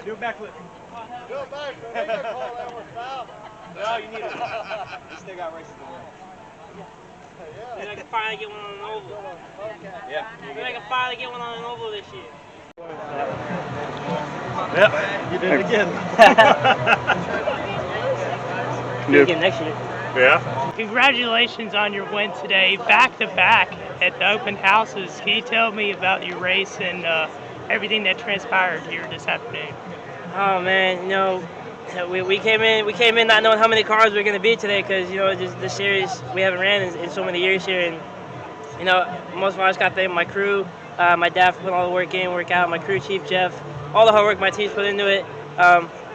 Do a backflip. Do a backflip. They gonna call that one foul. No, you need it. You still got races to win. Yeah. Maybe I can finally get one on an oval. Okay. Yeah. Maybe I can finally get one on an oval this year. Yep, you did it again. Do it again next year. Yeah. Congratulations on your win today, back-to-back at the open houses. Can you tell me about your race and everything that transpired here this afternoon? Oh man, we came in not knowing how many cars we were going to be today because just the series we haven't ran in so many years here, and most of all I just got to thank my crew, my dad for putting all the work in, work out, my crew chief Jeff, all the hard work my team's put into it.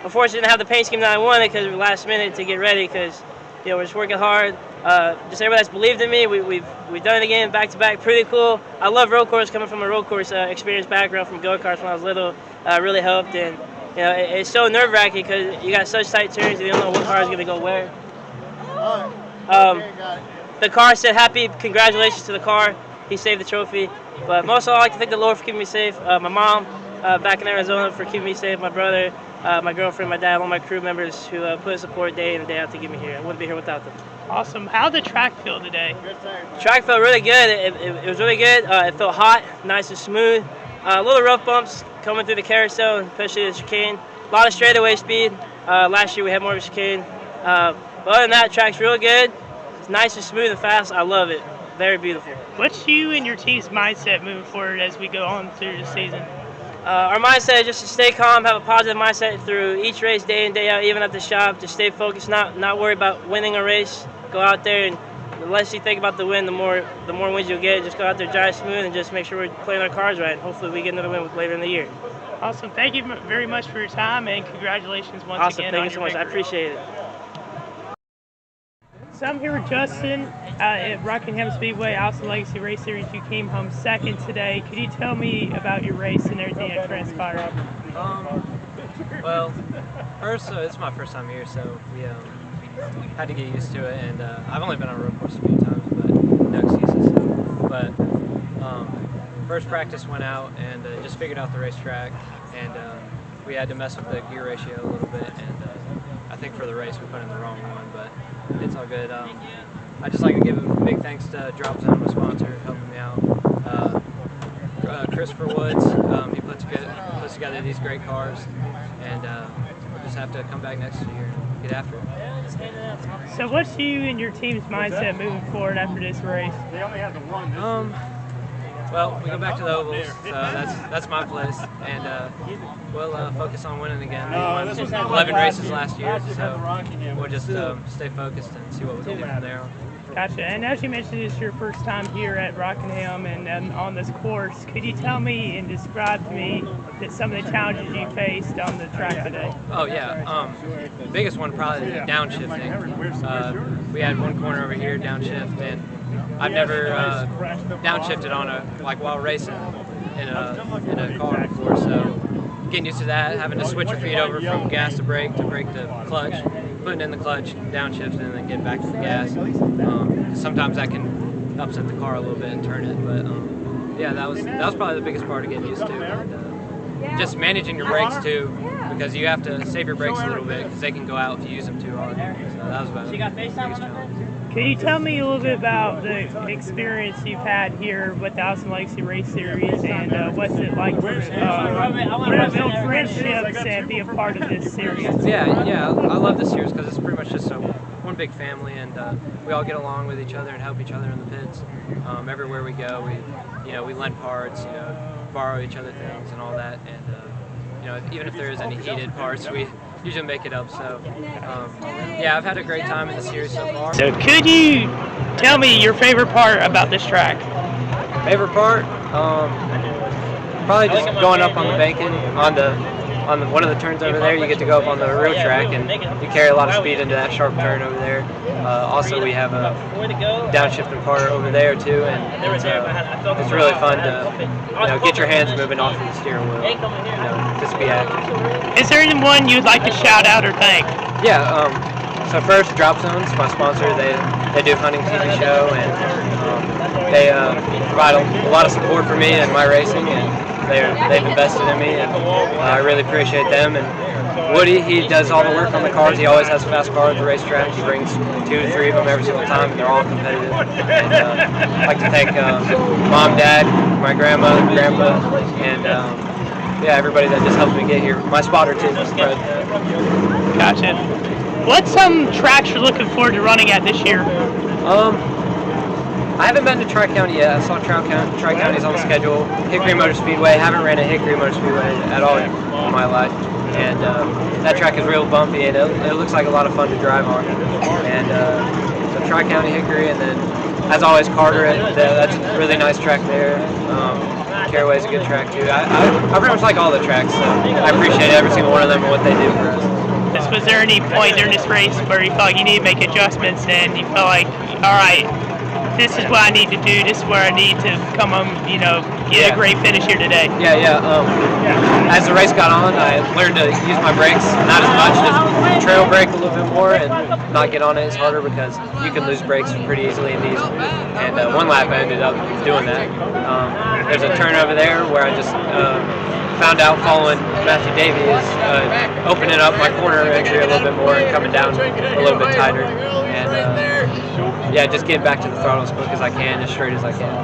Unfortunately, didn't have the paint scheme that I wanted because we were last minute to get ready because we're just working hard. Just everybody that's believed in me, we've done it again back to back. Pretty cool. I love road course. Coming from a road course experience background from go-karts when I was little, really helped. And it's so nerve-wracking because you got such tight turns and you don't know what car is going to go where. The car said happy congratulations to the car. He saved the trophy. But most of all, I like to thank the Lord for keeping me safe. My mom back in Arizona for keeping me safe. My brother, my girlfriend, my dad, all my crew members who put support day in and day out to get me here. I wouldn't be here without them. Awesome. How'd the track feel today? Track felt really good. It was really good. It felt hot, nice and smooth. Little rough bumps coming through the carousel, especially the chicane. A lot of straightaway speed. Last year we had more of a chicane. But other than that, track's real good. It's nice and smooth and fast. I love it. Very beautiful. What's you and your team's mindset moving forward as we go on through the season? Our mindset is just to stay calm, have a positive mindset through each race, day in, day out, even at the shop. Just stay focused, not worry about winning a race. Go out there, and the less you think about the win, the more wins you'll get. Just go out there, drive smooth, and just make sure we're playing our cards right. Hopefully we get another win later in the year. Awesome. Thank you very much for your time, and congratulations once again. Awesome. Thank you so much. I appreciate it. So I'm here with Justin at Rockingham Speedway, Allison Legacy Race Series. You came home second today. Could you tell me about your race and everything that transpired? Well, first, it's my first time here, so we had to get used to it. And I've only been on a road course a few times, but no excuses. But first practice went out and just figured out the racetrack, and we had to mess with the gear ratio a little bit. And I think for the race we put in the wrong one, but it's all good. I'd just like to give a big thanks to Drop Zone, my sponsor, helping me out. Christopher Woods, he puts together these great cars, and we'll just have to come back next year and get after it. So what's you and your team's mindset moving forward after this race? They only have the one. Well, we go back to the ovals, so that's my place, and we'll focus on winning again. We won 11 races last year, so we'll just stay focused and see what we can do from there on. Gotcha. And as you mentioned, it's your first time here at Rockingham and on this course. Could you tell me and describe to me some of the challenges you faced on the track today? Oh yeah, the biggest one probably the downshifting. We had one corner over here downshift, and I've never downshifted on while racing in a car before, so getting used to that, having to switch your feet over from gas to brake to clutch, putting in the clutch, downshift, and then get back to the gas. Sometimes that can upset the car a little bit and turn it, but yeah, that was probably the biggest part of getting used to. And, just managing your brakes too, because you have to save your brakes a little bit because they can go out if you use them too hard. So that was about the biggest challenge. Can you tell me a little bit about the experience you've had here with the Allison Legacy Race Series and what's it like to build friendships and be a part of this series? Yeah, I love this series because it's pretty much just one big family, and we all get along with each other and help each other in the pits. Everywhere we go, we lend parts, borrow each other things and all that, and even if there is any heated parts, we usually make it up. So yeah, I've had a great time in the series so far. So could you tell me your favorite part about this track? Favorite part? Probably just going up on the banking on one of the turns over there. You get to go up on the real track, and you carry a lot of speed into that sharp turn over there. Also, we have a downshifting part over there too, and it's really fun to get your hands moving off of the steering wheel, just be active. Is there anyone you'd like to shout out or thank? Yeah. So first, Drop Zones, my sponsor. They do hunting TV show, and they provide a lot of support for me and my racing, and they've invested in me, and I really appreciate them. And Woody, he does all the work on the cars. He always has a fast car at the racetrack. He brings 2 to 3 of them every single time, and they're all competitive. And I'd like to thank Mom, Dad, my grandma, Grandpa, and yeah, everybody that just helped me get here. My spotter too, Fred. Gotcha. What's some tracks you're looking forward to running at this year? I haven't been to Tri-County yet. I saw Tri-County's on the schedule. Hickory Motor Speedway. Haven't ran a Hickory Motor Speedway at all in my life. And that track is real bumpy, and it looks like a lot of fun to drive on. And so Tri-County, Hickory, and then, as always, Carteret. That's a really nice track there. Caraway's a good track, too. I pretty much like all the tracks, so I appreciate every single one of them and what they do for us. Was there any point during this race where you felt like you need to make adjustments and you felt like, all right, this is what I need to do, this is where I need to come home, get a great finish here today? Yeah. As the race got on, I learned to use my brakes not as much, just trail brake a little bit more and not get on it as harder, because you can lose brakes pretty easily in these. And one lap I ended up doing that. There's a turn over there where I just found out following Matthew Davies opening up my corner entry a little bit more and coming down a little bit tighter. And yeah, just getting back to the throttle as quick as I can, as straight as I can.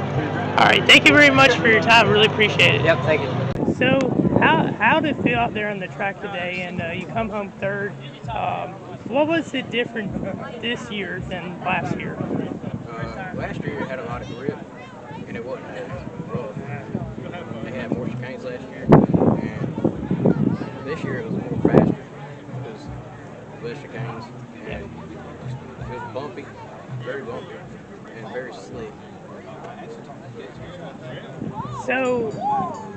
All right, thank you very much for your time. Really appreciate it. Yep, thank you. So how did it feel out there on the track today? And you come home third. What was it different this year than last year? Last year it had a lot of grip, and it wasn't as rough. They had more chicanes last year, and this year it was more faster because less chicanes, and it was bumpy, very bumpy, and very slick. So,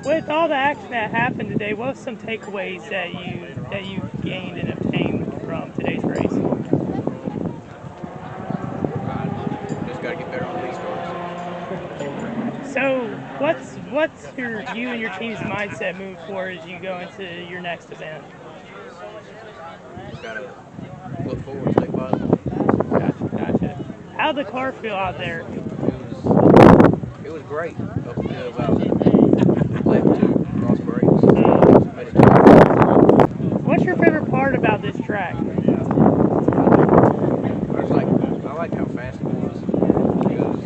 with all the action that happened today, what were some takeaways that you gained and obtained from today's race? Just got to get better on these cars. So, what's you and your team's mindset moving forward as you go into your next event? Just got to look forward, stay positive. Gotcha. How'd the car feel out there? It was great up until about lap 2, cross brakes. What's your favorite part about this track? I like how fast it was. It was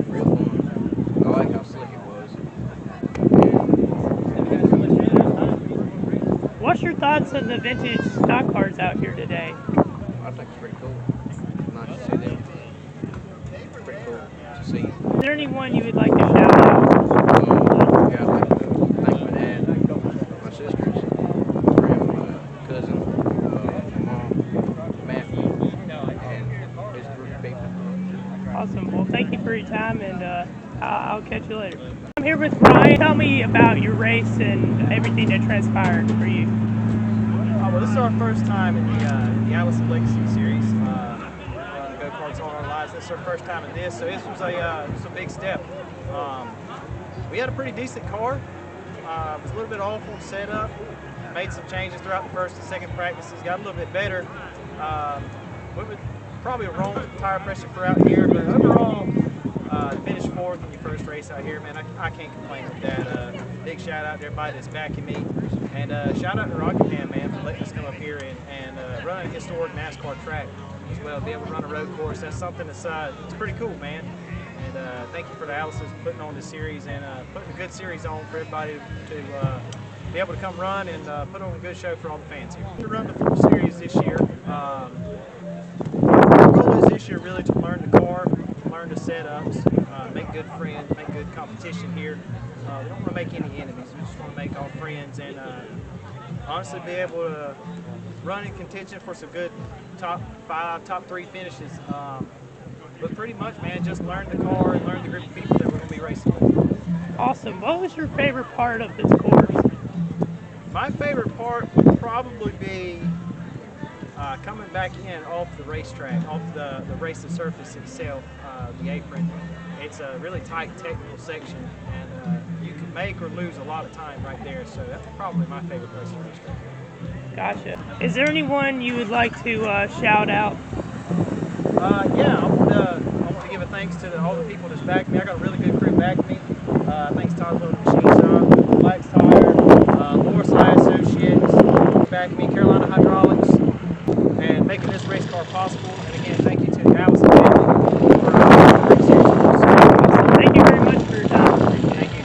real fun. I like how slick it was. What's your thoughts on the vintage stock cars out here today? I think it's pretty cool. Nice to see them. Pretty cool to see. Is there anyone you would like to shout out? Yeah, I'd like to thank my dad, my sisters, my grandma, cousin, my mom, Matthew, and his group of people. Awesome. Well, thank you for your time, and I'll catch you later. I'm here with Ryan. Tell me about your race and everything that transpired for you. Well, this is our first time in the Allison Legacy Series. The go-karts all our lives. This is our first time in this, so this was a big step. We had a pretty decent car. It was a little bit off on setup. Made some changes throughout the first and second practices. Got a little bit better. We were probably wrong with the tire pressure for out here, but overall, finished 4th in your first race out here, man. I can't complain with that. Big shout out to everybody that's backing me, and shout out to Rockingham, man, for letting us come up here and run a historic NASCAR track as well. Be able to run a road course, that's something that's it's pretty cool, man. And thank you for the Allison putting on this series and putting a good series on for everybody to be able to come run and put on a good show for all the fans here. To run the full series this year. Our goal is this year really to learn the car, learn the setups, make good friends, make good competition here. We don't want to make any enemies. We just want to make all friends and honestly be able to running contention for some good top 5, top 3 finishes. But pretty much, man, just learn the car and learn the group of people that we're going to be racing with. Awesome. What was your favorite part of this course? My favorite part would probably be coming back in off the racetrack, off the racing surface itself, the apron. It's a really tight technical section, and you can make or lose a lot of time right there. So that's probably my favorite place to racetrack. Gotcha. Is there anyone you would like to shout out? Yeah, I want to give a thanks to all the people that's backed me. I got a really good crew backing me. Thanks to Todd Little Machine Shop, Black's Tire, Morris Eye Associates, backing me, Carolina Hydraulics, and making this race car possible. And again, thank you to Allison family for the race series. Thank you very much for your time. Thank you.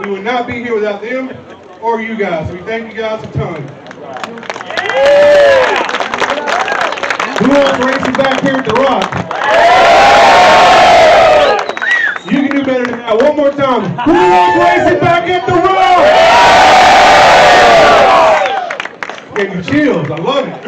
We would not be here without them or you guys. So we thank you guys a ton. Who wants racing back here at the Rock? You can do better than that. One more time. Who wants racing back at the Rock? Gave me chills. I love it.